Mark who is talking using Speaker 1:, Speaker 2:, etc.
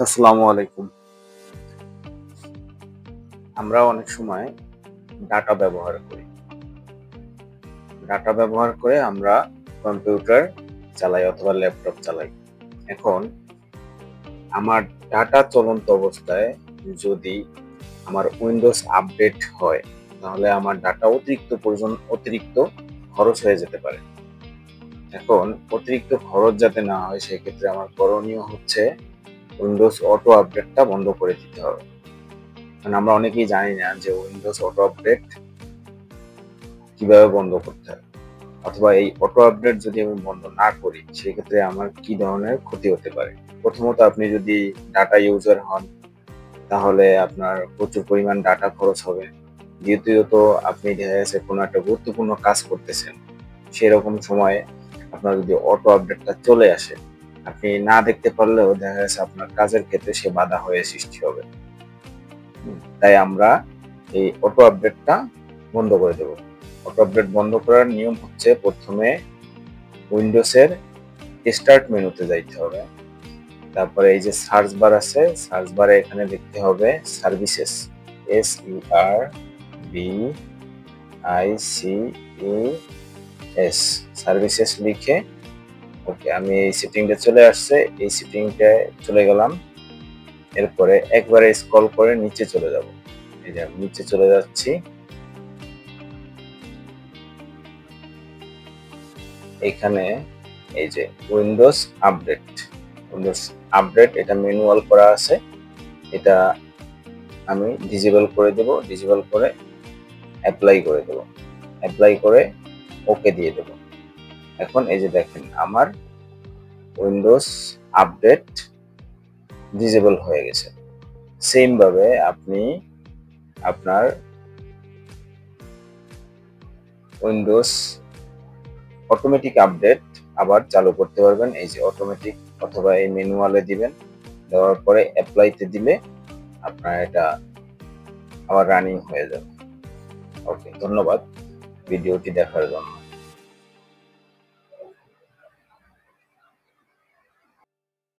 Speaker 1: আসসালামু আলাইকুম। আমরা অনেক সময় ডাটা ব্যবহার করি। ডাটা ব্যবহার করে আমরা কম্পিউটার চালাই অথবা ল্যাপটপ চালাই। এখন আমার ডাটা চলন্ত অবস্থায় যদি আমার উইন্ডোজ আপডেট হয়, তাহলে আমার ডাটা অতিরিক্ত খরচ হয়ে যেতে পারে। এখন অতিরিক্ত খরচ যাতে না হয় সেক্ষেত্রে আমার করণীয় হচ্ছে উইন্ডোজ অটো আপডেটটা বন্ধ করে দিতে হবে। কারণ আমরা অনেকেই জানি না যে উইন্ডোজ অটো আপডেট কিভাবে বন্ধ করতে হয়, অথবা এই অটো আপডেট যদি আমি বন্ধ না করি সেক্ষেত্রে আমার কি ধরনের ক্ষতি হতে পারে। প্রথমত, আপনি যদি ডাটা ইউজার হন তাহলে আপনার প্রচুর পরিমাণ ডাটা খরচ হবে। দ্বিতীয়ত, আপনি দেখা যাচ্ছে কোনো একটা গুরুত্বপূর্ণ কাজ করতেছেন, সেরকম সময়ে আপনার যদি অটো আপডেটটা চলে আসে, আপনি না দেখতে পারলেও দেখা যাচ্ছে আপনার কাজের ক্ষেত্রে সে বাধা হয়ে সৃষ্টি হবে। তাই আমরা এই অটো আপডেটটা বন্ধ করে দেব। অটো আপডেট বন্ধ করার নিয়ম হচ্ছে, প্রথমে উইন্ডোজের স্টার্ট মেনুতে যাইতে হবে। তারপরে এই যে সার্চ বার আছে, সার্চ বারে এখানে লিখতে হবে সার্ভিসেস, SERVICES, সার্ভিসেস লিখে ওকে, আমি এই সেটিংটা চলে আসছে, এই সেটিংটায় চলে গেলাম। এরপরে একবারে স্ক্রল করে নিচে চলে যাব। এই যে নিচে চলে যাচ্ছি, এখানে এই যে উইন্ডোজ আপডেট এটা ম্যানুয়াল করা আছে, এটা আমি ডিসেবল করে দেব। ডিসেবল করে অ্যাপ্লাই করে দেব, অ্যাপ্লাই করে ওকে দিয়ে দেব। এখন এই যে দেখেন আমার উইন্ডোজ আপডেট ডিসেবল হয়ে গেছে। সেম ভাবে আপনি আপনার উইন্ডোজ অটোমেটিক আপডেট আবার চালু করতে পারবেন। এই যে অটোমেটিক অথবা এই ম্যানুয়ালে দিবেন, দেওয়ার পরে অ্যাপ্লাইতে দিলে আপনার এটা আবার রানিং হয়ে যাবে। ওকে, ধন্যবাদ ভিডিওটি দেখার জন্য।